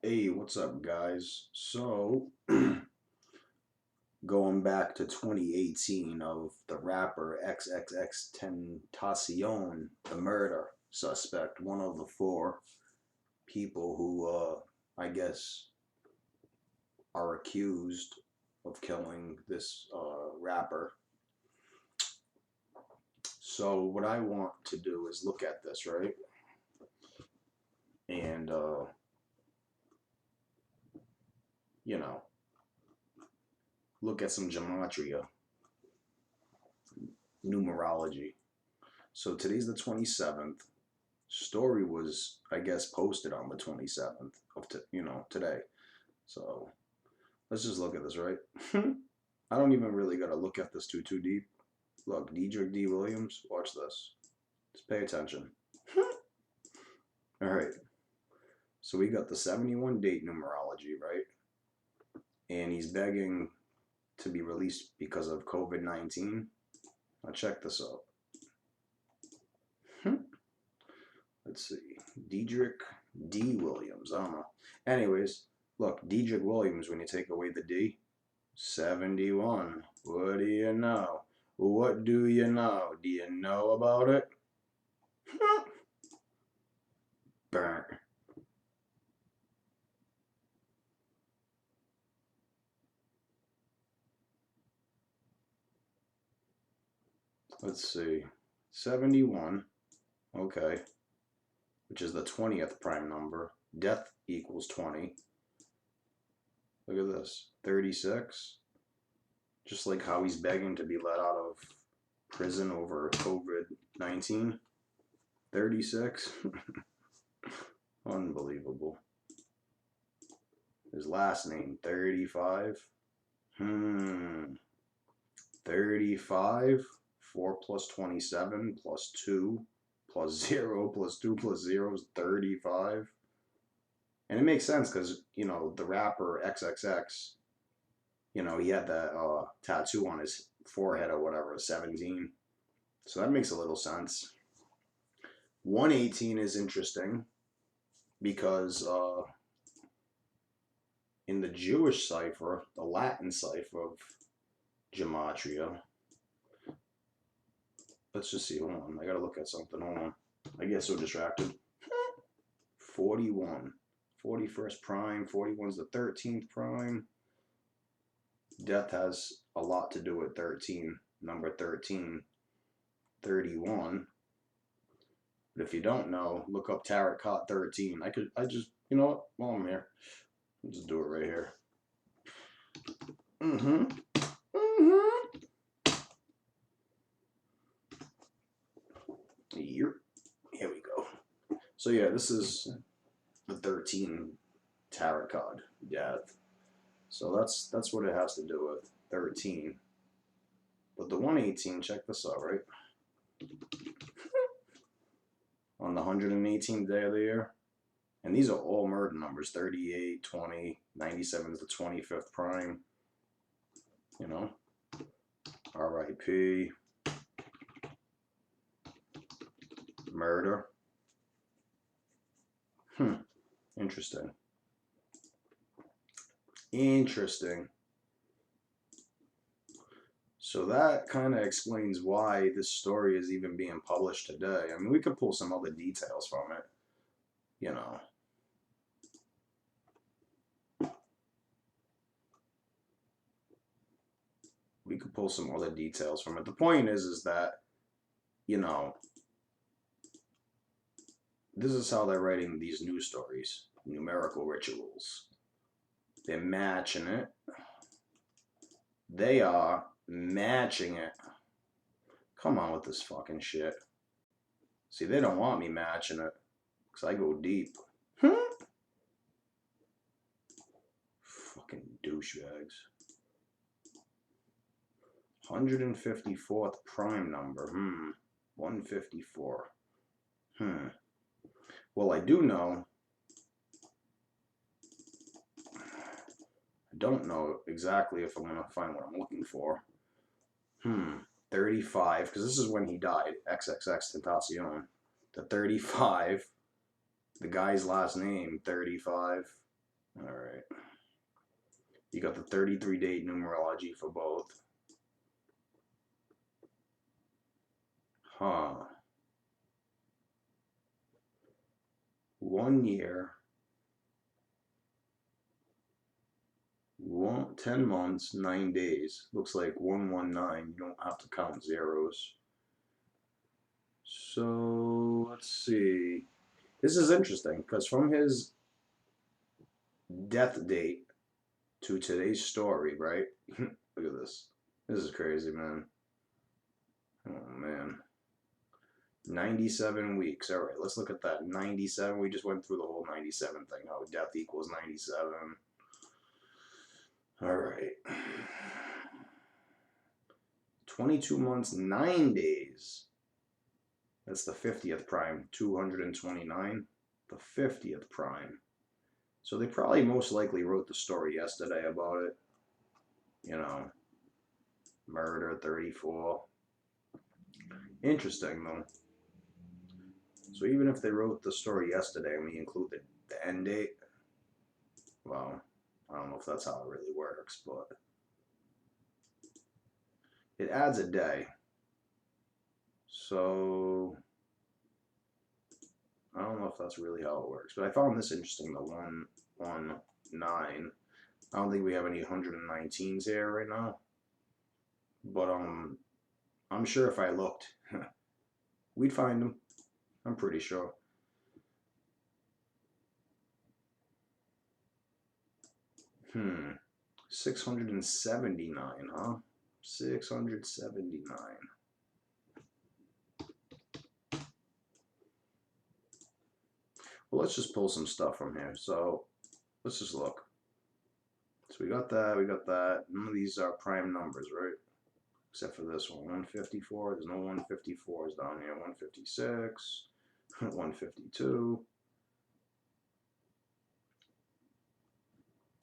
Hey, what's up, guys? So, going back to 2018 of the rapper XXX Tentacion, the murder suspect, one of the four people who, I guess, are accused of killing this rapper. So, what I want to do is look at this, right? And, you know, look at some gematria, numerology. So, today's the 27th. Story was, I guess, posted on the 27th of today. So let's just look at this, right? I don't even really gotta look at this too deep. Look, Diedrich D. Williams, watch this. Just pay attention. All right. So we got the 71 date numerology, right? And he's begging to be released because of COVID-19. Now check this out. Let's see. Diedrich D. Williams. I don't know. Anyways, look, Diedrich Williams, when you take away the D, 71. What do you know? What do you know? Do you know about it? Burn. Let's see. 71. Okay. Which is the 20th prime number. Death equals 20. Look at this. 36. Just like how he's begging to be let out of prison over COVID-19. 36. Unbelievable. His last name, 35. 35. 4 plus 27 plus 2 plus 0 plus 2 plus 0 is 35. And it makes sense because, the rapper XXX, he had that tattoo on his forehead or whatever, 17. So that makes a little sense. 118 is interesting because in the Jewish cipher, the Latin cipher of gematria, let's just see, hold on, I gotta look at something, hold on. I get so distracted. 41. 41st prime, 41's the 13th prime. Death has a lot to do with 13, number 13, 31. But if you don't know, look up Tarot Card 13. I just, you know what, while I'm here, I'll just do it right here. Here we go. So yeah, this is the 13 tarot card, death. So that's what it has to do with 13. But the 118, check this out, right? On the 118th day of the year, and these are all murder numbers, 38, 20, 97 is the 25th prime, RIP, murder. Interesting. Interesting. So that kind of explains why this story is even being published today. I mean, we could pull some other details from it, We could pull some other details from it. The point is that, this is how they're writing these news stories, numerical rituals. They're matching it. They are matching it. Come on with this fucking shit. See, they don't want me matching it because I go deep. Fucking douchebags. 154th prime number. 154. Well, I do know. I don't know exactly if I'm going to find what I'm looking for. 35, because this is when he died. XXX Tentacion. The 35. The guy's last name, 35. All right. You got the 33 date numerology for both. Huh. 1 year, 10 months, 9 days. Looks like 119. You don't have to count zeros. So let's see. This is interesting because from his death date to today's story, right? Look at this. This is crazy, man. Oh, man. 97 weeks. All right, let's look at that. 97. We just went through the whole 97 thing. How death equals 97. All right. 22 months, 9 days. That's the 50th prime. 229. The 50th prime. So they probably most likely wrote the story yesterday about it. You know, murder 34. Interesting, though. So even if they wrote the story yesterday and we include the end date, well, I don't know if that's how it really works, but it adds a day. So I don't know if that's really how it works, but I found this interesting, the 119. I don't think we have any 119s here right now, but I'm sure if I looked, we'd find them. I'm pretty sure. Hmm. 679, huh? 679. Well, let's just pull some stuff from here. So let's just look. So we got that. None of these are prime numbers, right? Except for this one, 154. There's no 154s down here. 156, 152.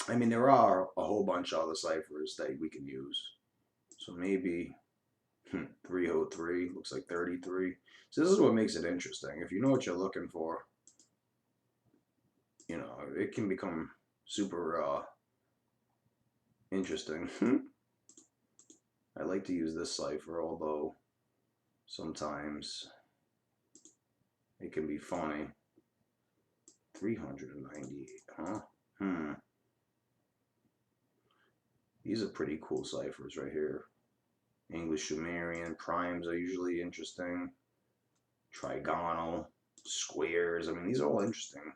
I mean, there are a whole bunch of other ciphers that we can use. So maybe 303 looks like 33. So this is what makes it interesting. If you know what you're looking for, you know, it can become super interesting. I like to use this cipher, although sometimes it can be funny. 398, huh? These are pretty cool ciphers right here. English Sumerian primes are usually interesting. Trigonal, squares. I mean, these are all interesting.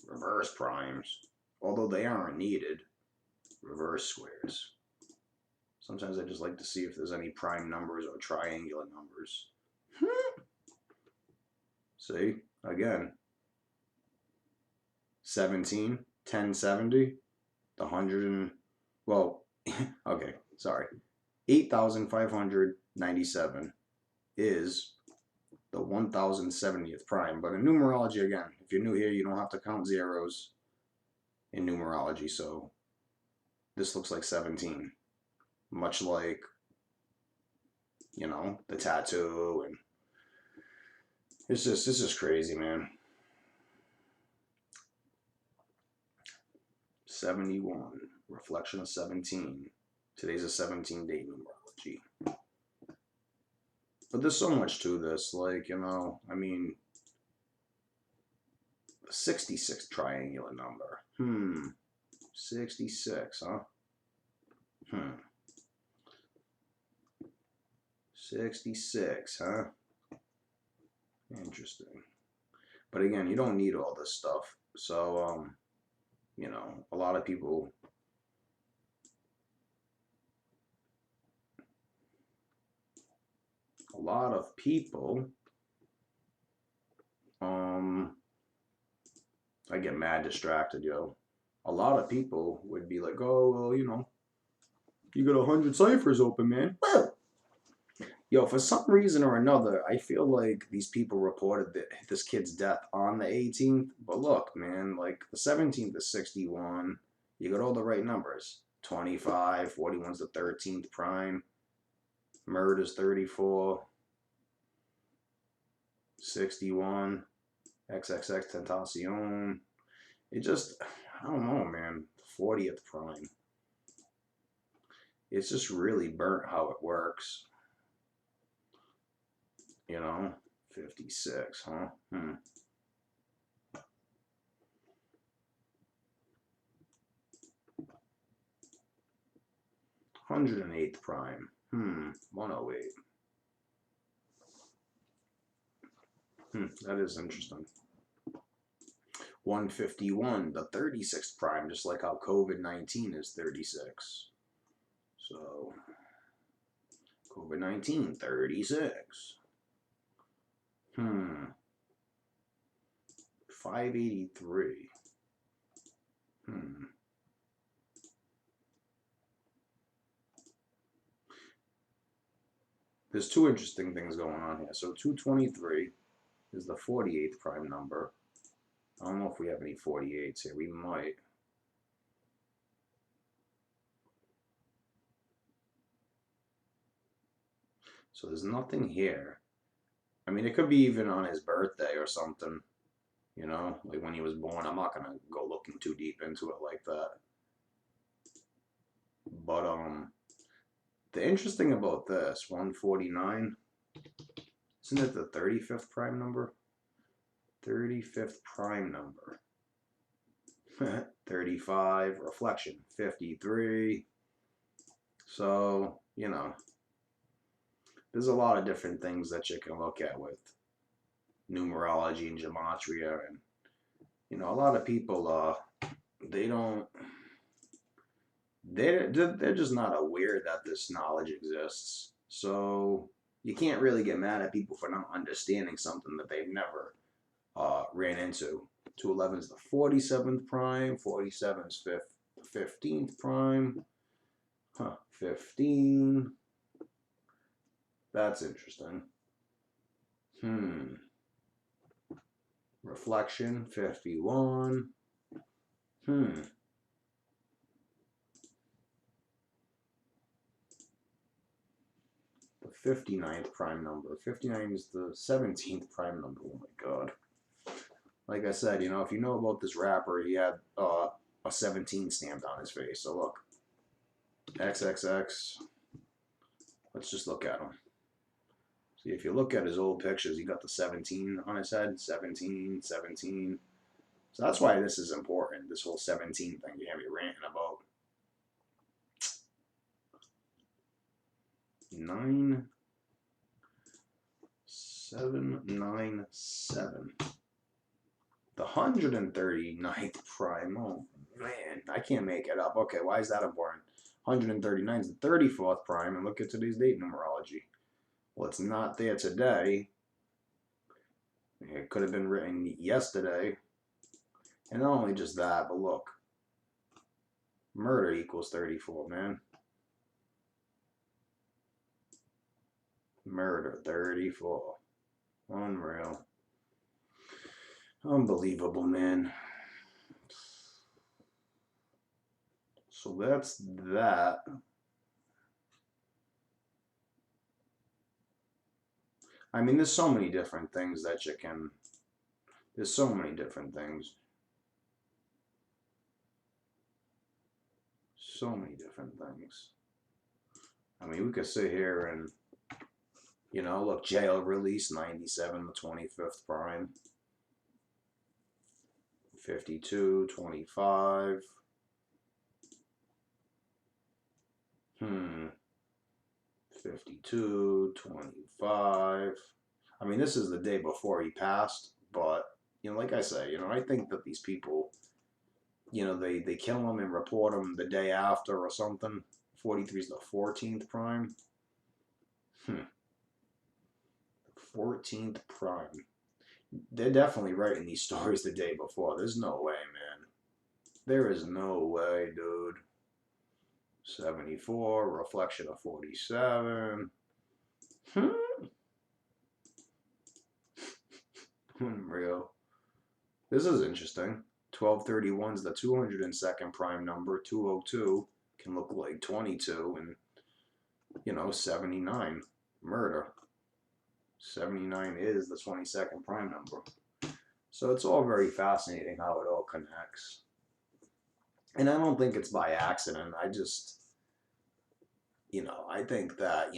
Reverse primes, although they aren't needed. Reverse squares. Sometimes I just like to see if there's any prime numbers or triangular numbers. See, again, 17, 1070, the 100 and, well, okay, sorry. 8,597 is the 1,070th prime. But in numerology, again, if you're new here, you don't have to count zeros in numerology. So this looks like 17. Much like, you know, the tattoo. And it's just, this is crazy, man. 71, reflection of 17. Today's a 17-day numerology. But there's so much to this, like, you know, I mean, 66 triangular number. 66, huh? 66, huh? Interesting. But again, you don't need all this stuff. So, you know, a lot of people I get mad distracted, yo. A lot of people would be like, oh, well, you know, you got 100 ciphers open, man. Well, yo, for some reason or another, I feel like these people reported this kid's death on the 18th. But look, man, like the 17th is 61. You got all the right numbers. 25, 41's the 13th prime. Murder's 34. 61. XXX Tentacion. It just, I don't know, man. 40th prime. It's just really burnt how it works. You know? 56, huh? 108th prime. 108. That is interesting. 151, the 36th prime, just like how COVID-19 is 36. So, COVID-19, 36. 583. There's two interesting things going on here. So 223 is the 48th prime number. I don't know if we have any 48s here. We might. So there's nothing here. I mean, it could be even on his birthday or something. You know, like when he was born. I'm not gonna go looking too deep into it like that. But the interesting about this 149, isn't it the 35th prime number? 35th prime number. 35, reflection, 53. So, you know, there's a lot of different things that you can look at with numerology and gematria. And, you know, a lot of people, they're just not aware that this knowledge exists. So you can't really get mad at people for not understanding something that they've never ran into. 211 is the 47th prime, 47 is 15th prime. 15. That's interesting. Reflection, 51. The 59th prime number. 59 is the 17th prime number. Oh my god. Like I said, you know, if you know about this rapper, he had a 17 stamped on his face. So look, XXX. Let's just look at him. See, if you look at his old pictures, he got the 17 on his head. 17, 17. So that's why this is important. This whole 17 thing you have me ranting about. 9797. The 139th prime. Oh man, I can't make it up. Okay, why is that important? 139 is the 34th prime, and look at today's date numerology. Well, it's not there today. It could have been written yesterday. And not only just that, but look. Murder equals 34, man. Murder, 34. Unreal. Unbelievable, man. So that's that. I mean, there's so many different things that you can... There's so many different things. So many different things. I mean, we could sit here and, you know, look, jail release, 97, the 25th prime. 52, 25. 52, 25. I mean, this is the day before he passed, but, you know, like I say, you know, I think that these people, you know, they kill him and report him the day after or something. 43 is the 14th prime. 14th prime. They're definitely writing these stories the day before. There's no way, man. There is no way, dude. 74, reflection of 47. Unreal. This is interesting. 1231 is the 202nd prime number. 202 can look like 22, and, you know, 79. Murder. 79 is the 22nd prime number. So it's all very fascinating how it all connects. And I don't think it's by accident. I just, I think that,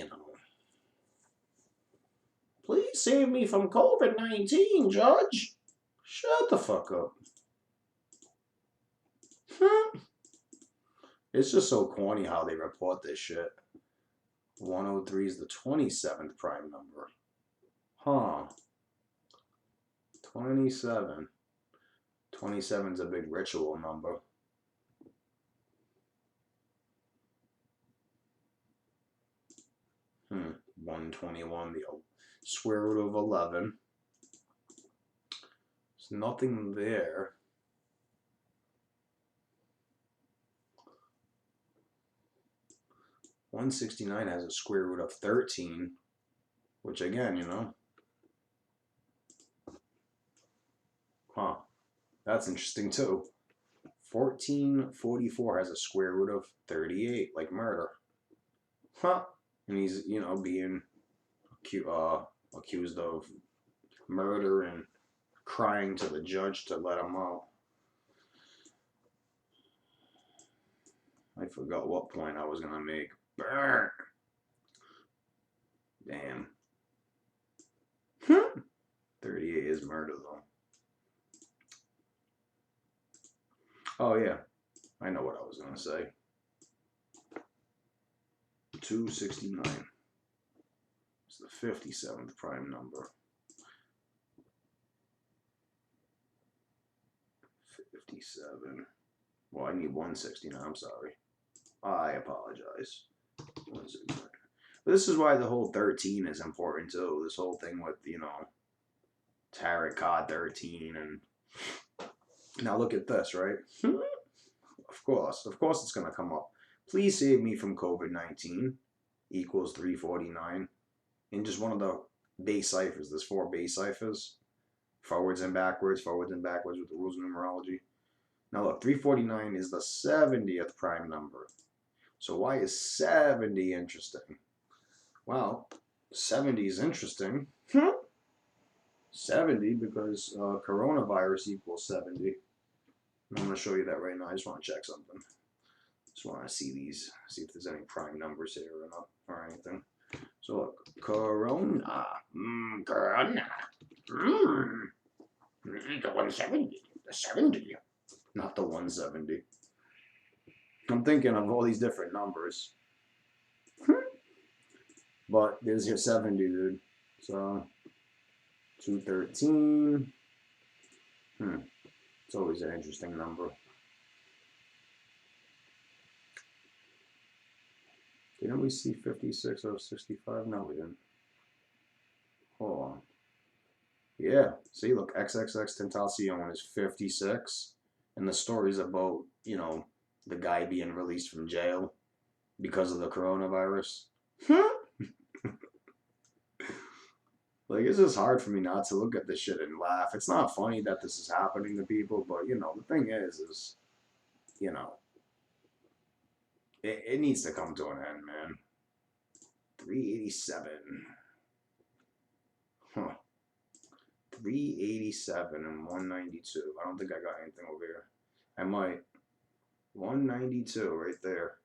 please save me from COVID-19, Judge. Shut the fuck up. It's just so corny how they report this shit. 103 is the 27th prime number. Huh. 27. 27 is a big ritual number. 121, the square root of 11. There's nothing there. $169 has a square root of 13, which again, huh, that's interesting too. 1444 has a square root of 38, like murder. Huh. And he's, being accused of murder and crying to the judge to let him out. I forgot what point I was going to make. Burr. Damn. 38 is murder, though. Oh, yeah. I know what I was going to say. 269. It's the 57th prime number. 57. Well, I need 169. I'm sorry. I apologize. 169. But this is why the whole 13 is important, too. This whole thing with, tarot card 13 and... Now look at this, right? Of course it's going to come up. Please save me from COVID-19 equals 349. In just one of the base ciphers, there's 4 base ciphers. Forwards and backwards with the rules of numerology. Now look, 349 is the 70th prime number. So why is 70 interesting? Well, 70 is interesting. 70 because coronavirus equals 70. I'm going to show you that right now. I just want to check something. Just want to see these, see if there's any prime numbers here or not, or anything. So look, corona, corona, the 170, the 70, not the 170. I'm thinking of all these different numbers, but there's your 70, dude. So 213. It's always an interesting number. Didn't we see 56 out of 65? No, we didn't. Hold on. Yeah, see, look, XXX Tentacion is 56. And the story's about, the guy being released from jail because of the coronavirus. Like, it's just hard for me not to look at this shit and laugh. It's not funny that this is happening to people, but, the thing is, it needs to come to an end, man. 387. Huh. 387 and 192. I don't think I got anything over here. I might. 192 right there.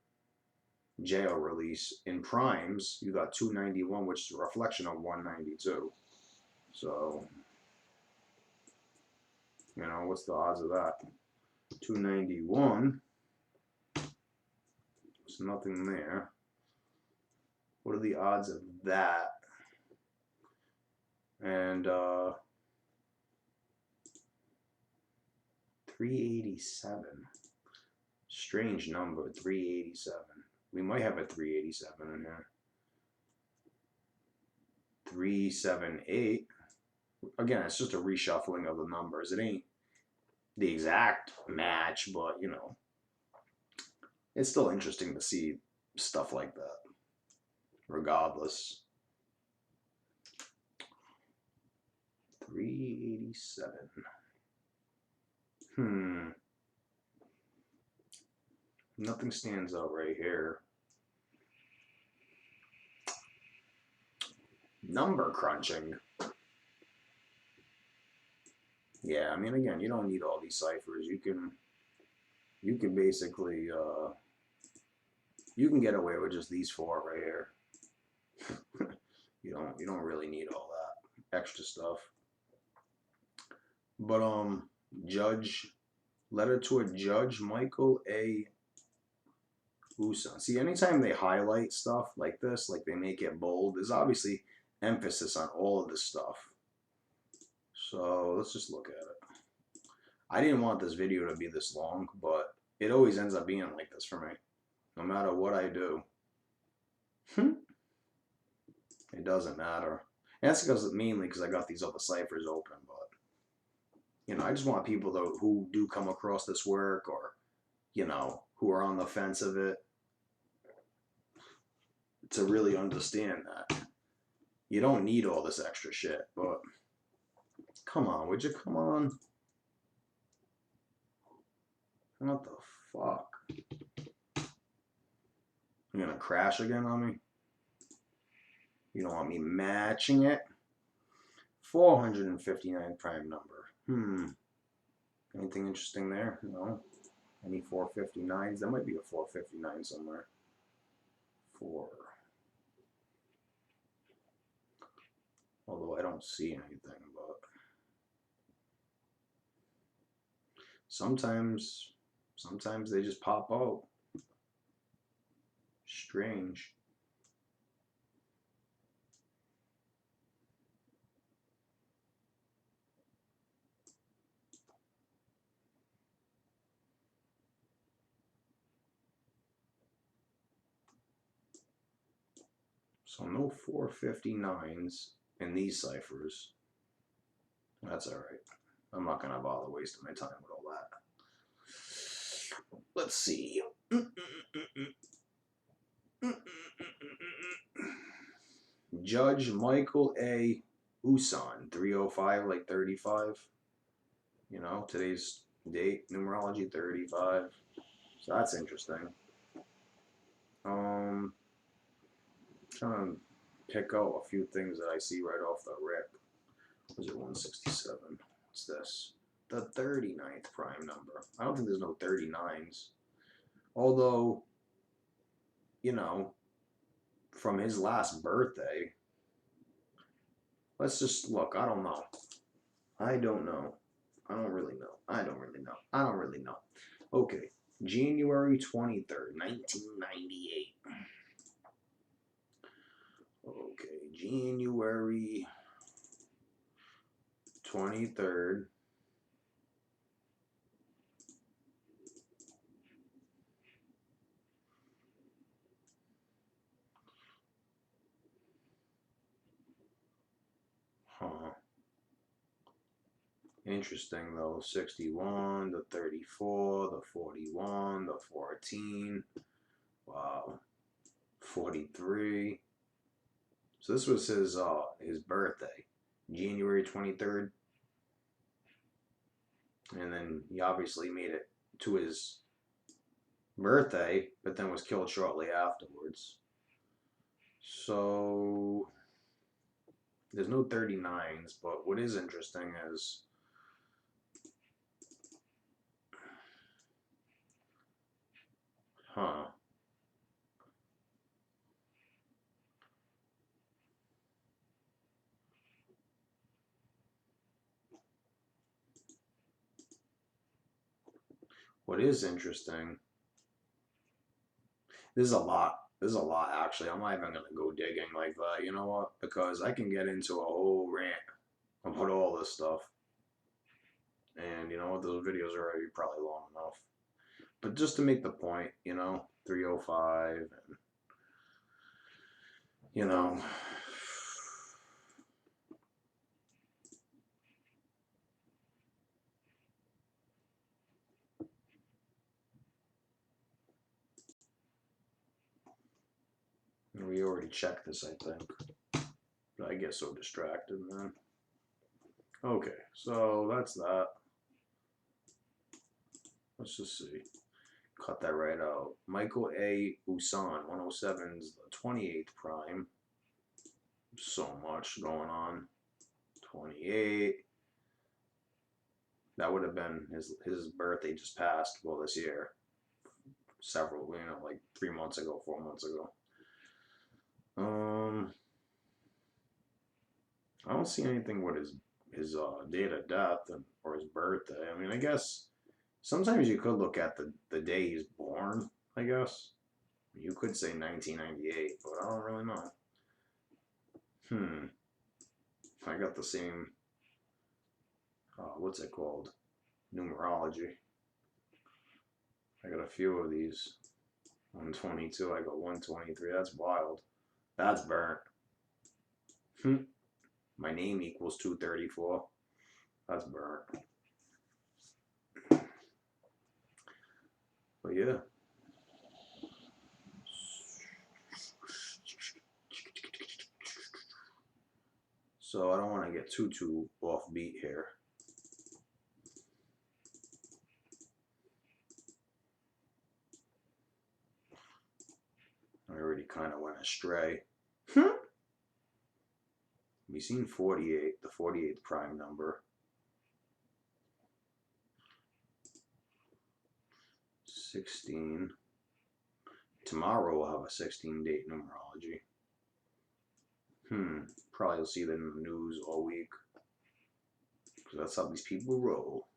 Jail release. In primes, you got 291, which is a reflection of 192. So, what's the odds of that? 291. There's nothing there. What are the odds of that? And 387. Strange number, 387. We might have a 387 in here. 378. Again, it's just a reshuffling of the numbers. It ain't the exact match, but it's still interesting to see stuff like that. Regardless. 387. Nothing stands out right here. Number crunching. Yeah, I mean, again, you don't need all these ciphers. You can you can basically, you can get away with just these four right here. You don't really need all that extra stuff. But Judge, letter to a Judge Michael A. Usan. See, anytime they highlight stuff like this, like they make it bold, there's obviously emphasis on all of this stuff. So let's just look at it. I didn't want this video to be this long, but it always ends up being like this for me, no matter what I do. It doesn't matter. And that's mainly because I got these other ciphers open, but you know, I just want people who do come across this work, or you know, who are on the fence of it, to really understand that you don't need all this extra shit. But come on, would you come on? What the fuck? You're gonna crash again on me? You don't want me matching it? 459 prime number. Anything interesting there? No. Any 459s? There might be a 459 somewhere. 4. Although I don't see anything, but sometimes they just pop out. Strange. So no 459s in these ciphers. That's alright. I'm not gonna bother wasting my time with all that. Let's see. Judge Michael A. Usan, 305, like 35. You know, today's date, numerology 35. So that's interesting. Trying to pick out a few things that I see right off the rip. Was it 167? What's this? The 39th prime number. I don't think there's no 39s. Although, you know, from his last birthday, let's just look. I don't know. I don't know. I don't really know. I don't really know. I don't really know. Okay. January 23rd, 1998. Okay. January 23rd. Huh. Interesting though. 61, the 34, the 41, the 14. Wow. 43. So this was his birthday, January 23rd. And then he obviously made it to his birthday, but then was killed shortly afterwards. So there's no 39s, but what is interesting is what is interesting, there's a lot. There's a lot, actually. I'm not even going to go digging like that. You know what? Because I can get into a whole rant about all this stuff. And you know what? Those videos are already probably long enough. But just to make the point, you know, 305 and, you know, we already checked this, I think. But I get so distracted, man. Okay, so that's that. Let's just see. Cut that right out. Michael A. Usan, 107's the 28th prime. So much going on. 28. That would have been his birthday just passed. Well, this year, several, like 3 months ago, 4 months ago. I don't see anything with his date of death or his birthday. I mean, I guess sometimes you could look at the day he's born. I guess you could say 1998, but I don't really know. I got the same. What's it called? Numerology. I got a few of these. 122. I got 123. That's wild. That's burnt. My name equals 234. That's burnt. But yeah. So I don't want to get too off beat here. I already kind of went astray. We seen 48, the 48th prime number. 16. Tomorrow we'll have a 16-date numerology. Probably will see that in the news all week. Because that's how these people roll.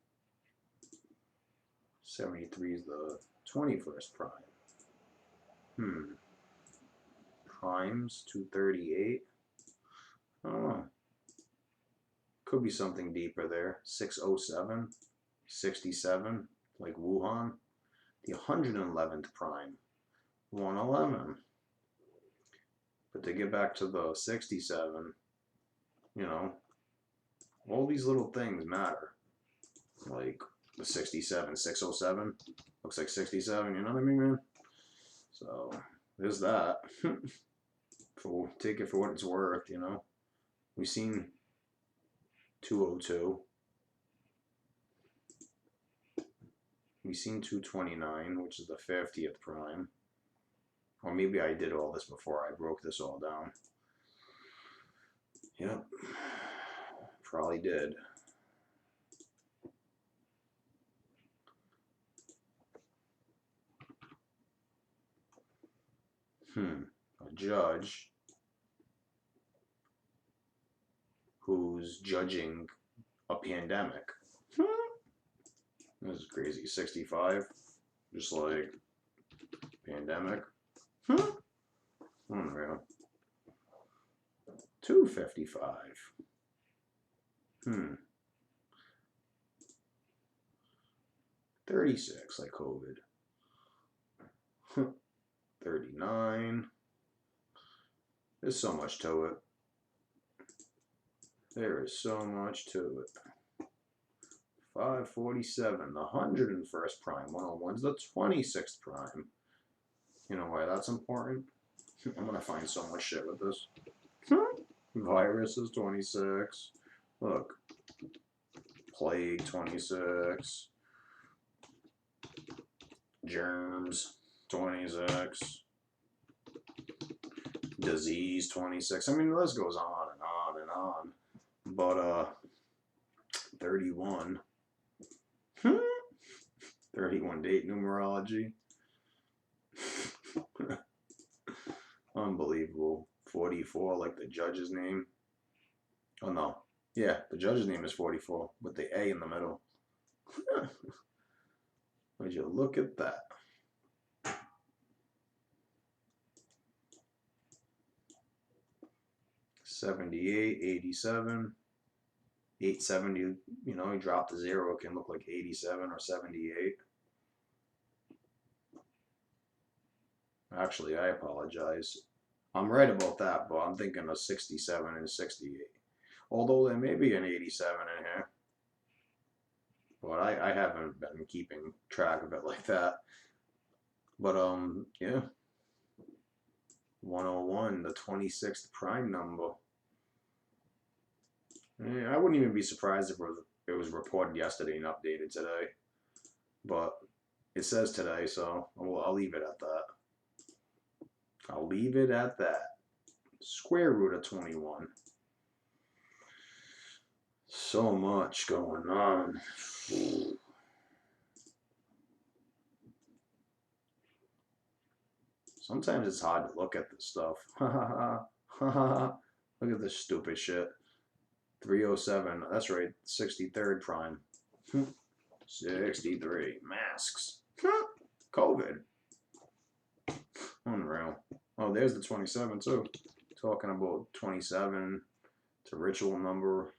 73 is the 21st prime. Primes, 238. I don't know. Could be something deeper there. 607, 67, like Wuhan. The 111th prime, 111. But to get back to the 67, all these little things matter. Like the 67, 607, looks like 67, you know what I mean, man? So there's that. Take it for what it's worth, We've seen 202. We've seen 229, which is the 50th prime. Or maybe I did all this before I broke this all down. Yep. Probably did. A judge who's judging a pandemic. This is crazy. 65, just like pandemic. Unreal. 255. 36, like COVID. 39. There's so much to it. There is so much to it. 547, the 101st prime. 101's the 26th prime. You know why that's important? I'm going to find so much shit with this. Virus is 26. Look. Plague, 26. Germs, 26. Disease, 26. I mean, the list goes on and on and on. But, 31. 31 date numerology. Unbelievable. 44, like the judge's name. Oh, no. Yeah, the judge's name is 44, with the A in the middle. Would you look at that? $78, 87, 870. He dropped the 0. It can look like 87 or 78. Actually, I apologize. I'm right about that, but I'm thinking of 67 and 68. Although there may be an 87 in here. But I haven't been keeping track of it like that. But, yeah. 101, the 26th prime number. I wouldn't even be surprised if it was reported yesterday and updated today. But it says today, so I'll leave it at that. I'll leave it at that. Square root of 21. So much going on. Sometimes it's hard to look at this stuff. Look at this stupid shit. 307. That's right. 63rd prime. 63. Masks. COVID. Unreal. Oh, there's the 27 too. Talking about 27. It's a ritual number.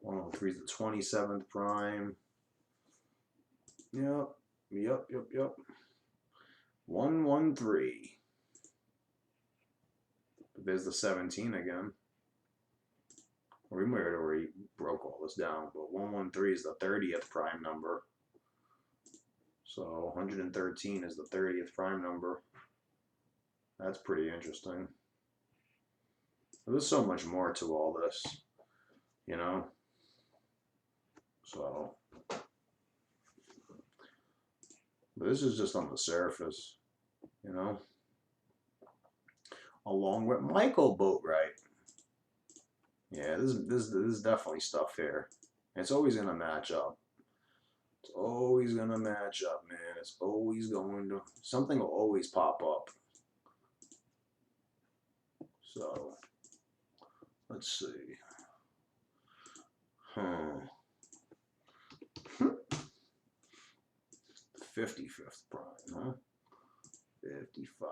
103 is the 27th prime. Yep. 113. But there's the 17 again. We might have already broke all this down, but 113 is the 30th prime number. So 113 is the 30th prime number. That's pretty interesting. There's so much more to all this, you know? So, but this is just on the surface, you know? Along with Michael Boatwright. Yeah, this is definitely stuff here. It's always gonna match up. It's always gonna match up, man. It's always going to, something will always pop up. So, let's see. 55th prime, huh? 55.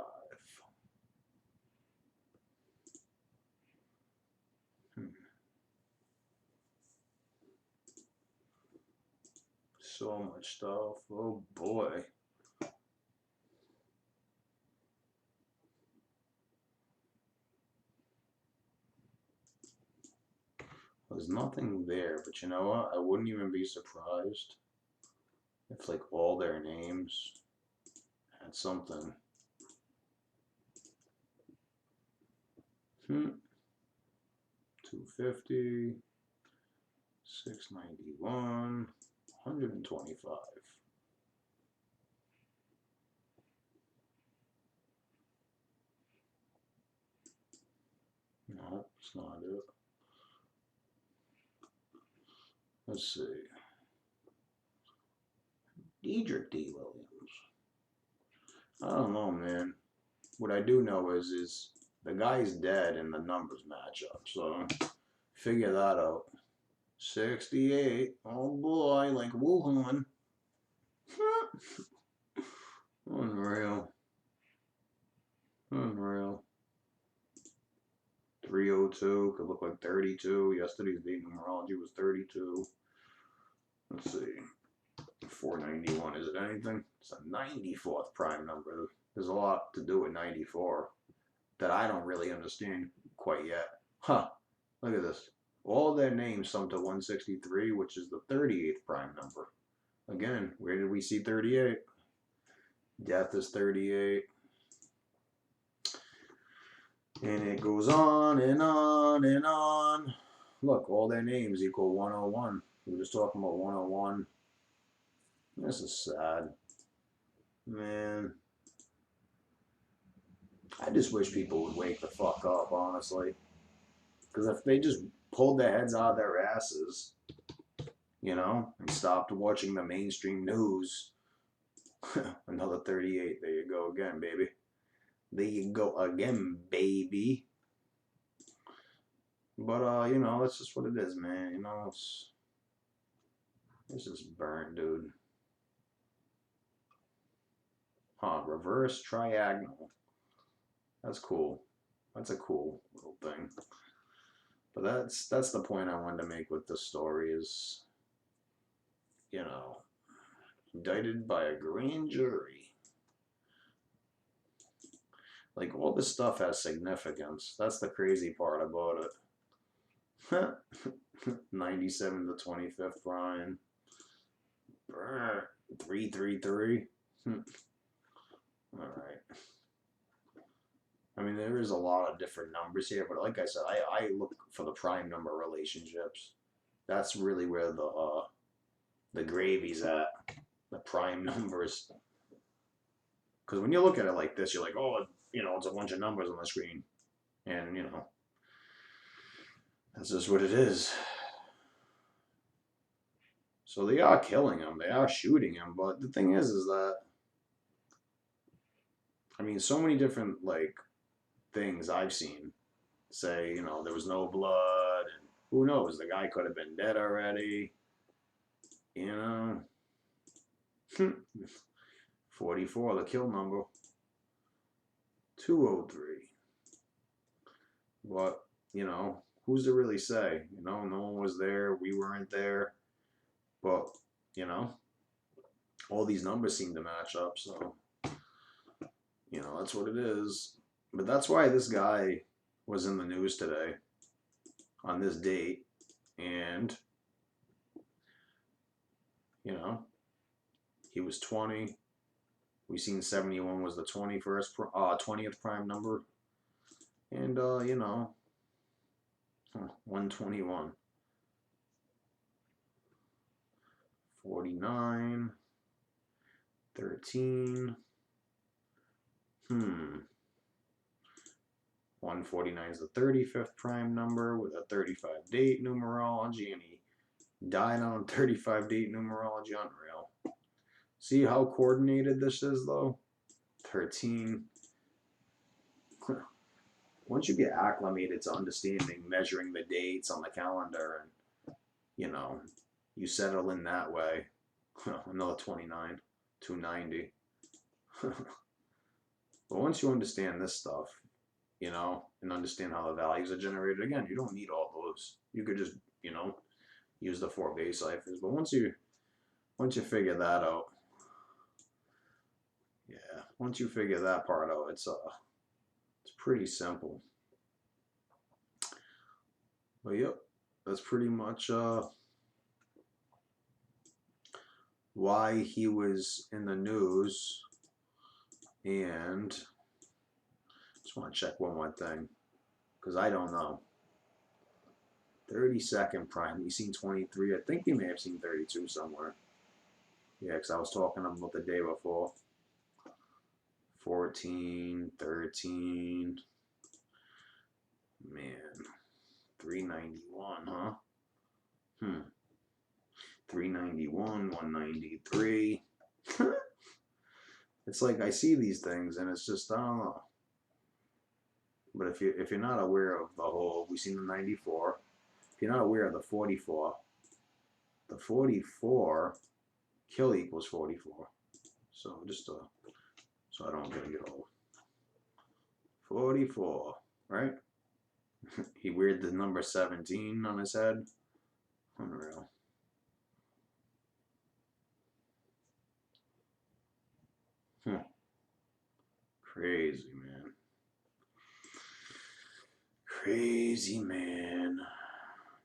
So much stuff. Oh boy. There's nothing there, but you know what? I wouldn't even be surprised if like all their names had something. 250, 691, 125. No, it's not it. Let's see. Diedrich D. Williams. I don't know, man. What I do know is the guy's dead and the numbers match up. So figure that out. 68. Oh boy, like Wuhan. Unreal. Unreal. 302 could look like 32. Yesterday's date numerology was 32. Let's see. 491. Is it anything? It's a 94th prime number. There's a lot to do with 94 that I don't really understand quite yet. Huh. Look at this. All their names sum to 163, which is the 38th prime number. Again, where did we see 38? Death is 38. And it goes on and on and on. Look, all their names equal 101. We were just talking about 101. This is sad. Man. I just wish people would wake the fuck up, honestly. Because if they just pulled their heads out of their asses, you know, and stopped watching the mainstream news, another 38. There you go again, baby. There you go again, baby. But, you know, that's just what it is, man. You know, it's just burnt, dude. Huh, reverse triagonal. That's cool. That's a cool little thing. But that's the point I wanted to make with this story is, you know, indicted by a grand jury. Like, all this stuff has significance. That's the crazy part about it. 97 to 25th prime. 333. Alright. I mean, there is a lot of different numbers here, but like I said, I look for the prime number relationships. That's really where the gravy's at. The prime numbers. Because when you look at it like this, you're like, oh, you know, it's a bunch of numbers on the screen. And, you know, That's just what it is. So they are killing him. They are shooting him. But the thing is that, I mean, so many different, like, things I've seen say, you know, there was no blood. And who knows? The guy could have been dead already. You know? 44, the kill number. 203. What, you know, who's to really say? You know, no one was there. We weren't there. But, you know, all these numbers seem to match up. So, you know, that's what it is. But that's why this guy was in the news today on this date. And, you know, he was 20. We seen 71 was the 20th prime number. And, you know, 121. 49. 13. 149 is the 35th prime number with a 35 date numerology, and he died on a 35 date numerology. Unreal. See how coordinated this is, though? 13. Once you get acclimated to understanding measuring the dates on the calendar, and, you know, you settle in that way. Another 29. 290. But once you understand this stuff, you know, and understand how the values are generated, again, you don't need all those. You could just, you know, use the 4 base ciphers. But once you figure that out, yeah, once you figure that part out, it's pretty simple. But yep, that's pretty much why he was in the news. And just want to check one more thing, because I don't know. 32nd prime, we seen 23. I think we may have seen 32 somewhere. Yeah, because I was talking about the day before. 14, 13. Man, 391, huh? 391, 193. It's like I see these things and it's just, I don't know. But if you're not aware of the whole, we seen the 94. If you're not aware of the 44, the 44 kill equals 44. So just so I don't get old. 44, right? He weared the number 17 on his head. Unreal. Crazy, man. Crazy, man.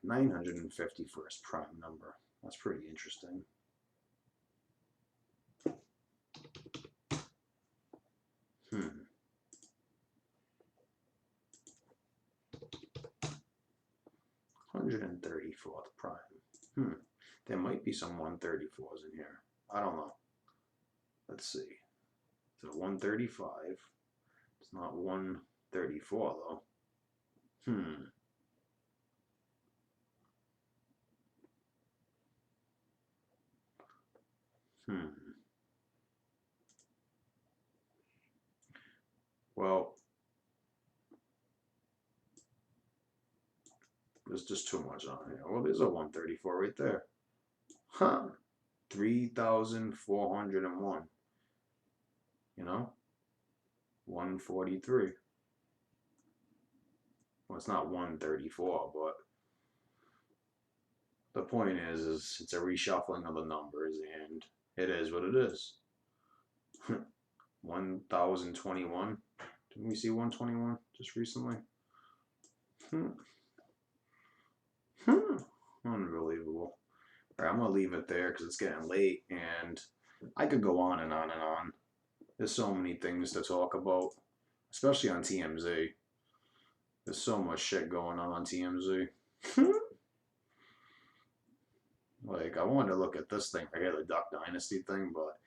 951st prime number. That's pretty interesting. Hmm. 134th prime. There might be some 134s in here. I don't know. Let's see. Is it 135? It's not 134 though. Well, there's just too much on here. Well, there's a 134 right there. 3,401. You know? 143. Well, it's not 134, but the point is it's a reshuffling of the numbers, and it is what it is. 1,021. Didn't we see 121 just recently? Unbelievable. All right, I'm going to leave it there because it's getting late, and I could go on and on and on. There's so many things to talk about, especially on TMZ. There's so much shit going on TMZ. Like, I wanted to look at this thing right here, the Duck Dynasty thing, but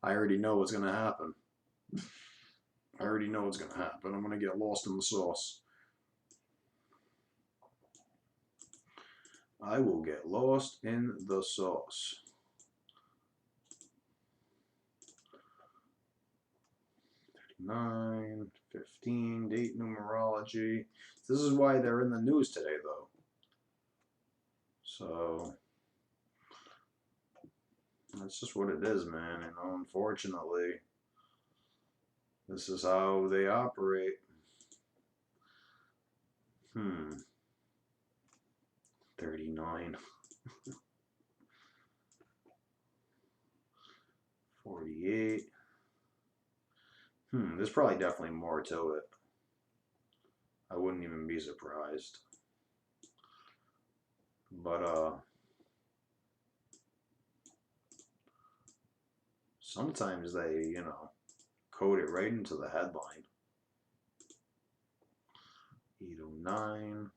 I already know what's going to happen. I already know what's going to happen. I'm going to get lost in the sauce. I will get lost in the sauce. Nine, 15, date numerology. This is why they're in the news today, though. So that's just what it is, man. You know, unfortunately, this is how they operate. 39. 48. There's probably definitely more to it. I wouldn't even be surprised. But sometimes they, you know, code it right into the headline. 809.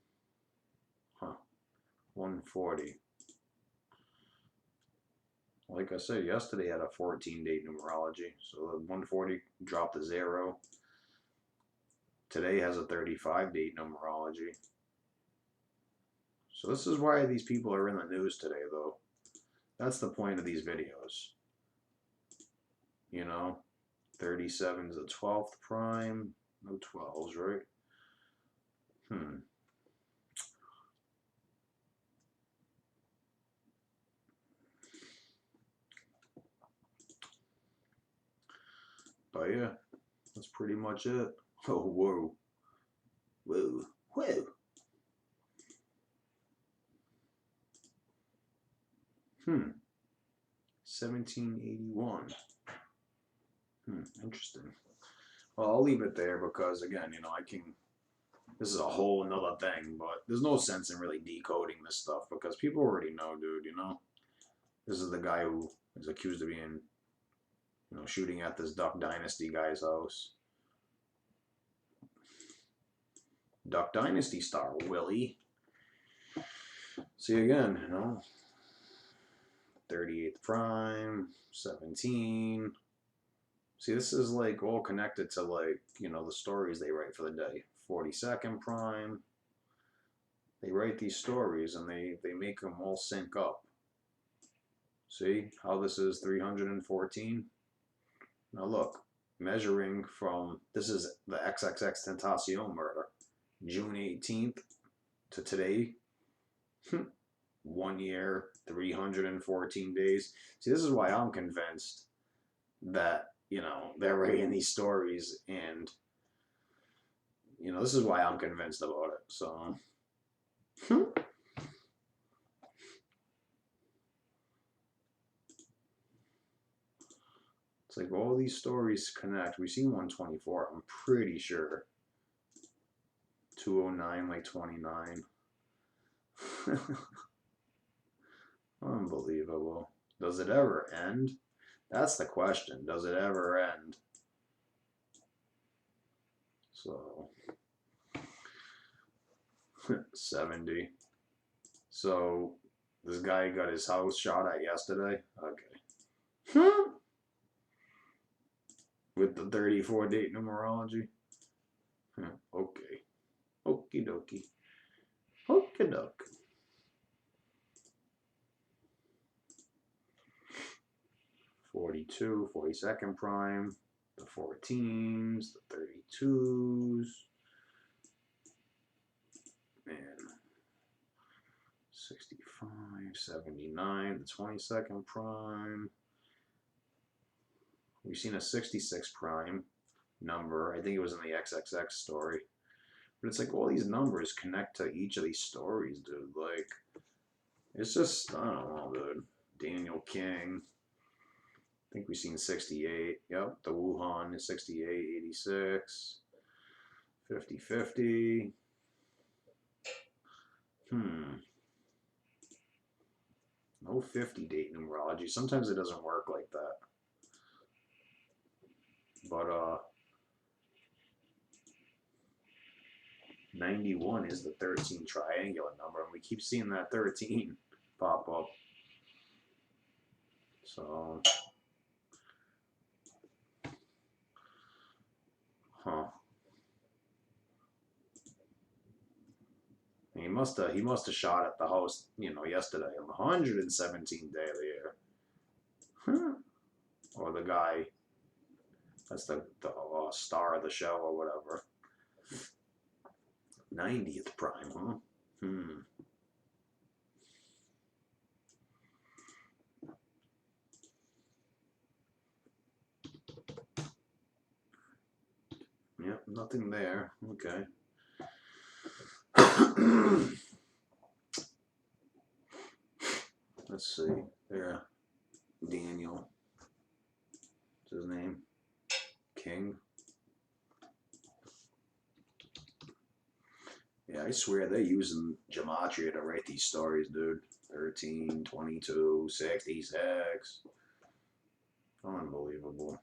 140. Like I said, yesterday had a 14 date numerology, so the 140 dropped to 0. Today has a 35 date numerology. So this is why these people are in the news today, though. That's the point of these videos. You know, 37 is the 12th prime. No 12s, right? But yeah, that's pretty much it. Oh, whoa. Whoa. Whoa. 1781. Interesting. Well, I'll leave it there because, again, you know, this is a whole another thing, but there's no sense in really decoding this stuff because people already know, dude, you know? This is the guy who is accused of being, you know, shooting at this Duck Dynasty guy's house. Duck Dynasty star, Willie. See, again, you know, 38th prime, 17. See, this is like all connected to, like, you know, the stories they write for the day. 42nd prime. They write these stories and they make them all sync up. See how this is 314? Now look, measuring from, this is the XXX Tentacion murder, June 18th to today, 1 year, 314 days. See, this is why I'm convinced that, you know, they're writing these stories, and, you know, this is why I'm convinced about it. So, it's like all these stories connect. We've seen 124, I'm pretty sure. 209, like 29. Unbelievable. Does it ever end? That's the question. Does it ever end? So, 70. So, this guy got his house shot at yesterday. Okay. With the 34 date numerology. Okay. Okie dokie. Okie doke. 42, 42nd prime, the 14s, the 32s, and 65, 79, the 22nd prime. We've seen a 66 prime number. I think it was in the XXX story. But it's like all these numbers connect to each of these stories, dude. Like, it's just, I don't know, dude. Daniel King. I think we've seen 68. Yep, the Wuhan is 68, 86, 50, 50. No 50 date numerology. Sometimes it doesn't work like that. But 91 is the 13 triangular number, and we keep seeing that 13 pop up. So, He he must have shot at the house, yesterday on the 117th day of the year. Huh. Or the guy that's the star of the show or whatever. 90th prime, huh? Yep, nothing there. Okay. Let's see. There. Daniel. What's his name? King. Yeah, I swear they're using gematria to write these stories, dude. 13, 22, 66. Unbelievable.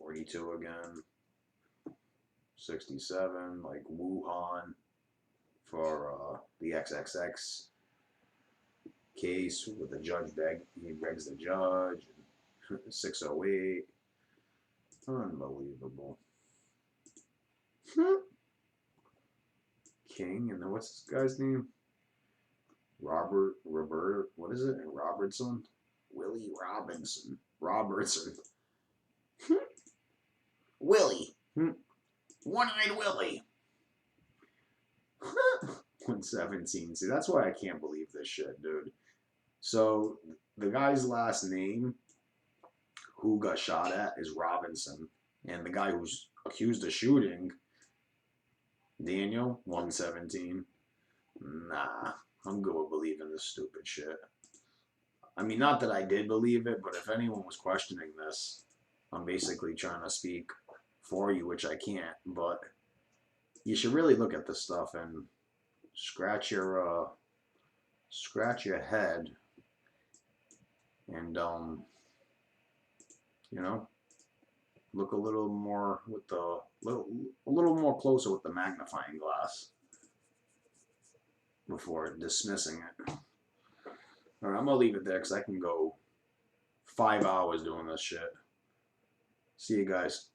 42 again. 67, like Wuhan for the XXX case with the judge he begs the judge. 608. Unbelievable. King, and then what's this guy's name? Robert, what is it? Robertson? Willie Robinson. Robertson. Willie. One-eyed Willie. 117. See, that's why I can't believe this shit, dude. So, the guy's last name who got shot at is Robinson. And the guy who's accused of shooting, Daniel, 117. Nah, I'm good with believing this stupid shit. I mean, not that I did believe it, but if anyone was questioning this, I'm basically trying to speak for you, which I can't. But you should really look at this stuff and scratch your head and look a little more with a little more closer with the magnifying glass before dismissing it. All right, I'm gonna leave it there because I can go 5 hours doing this shit. See you guys.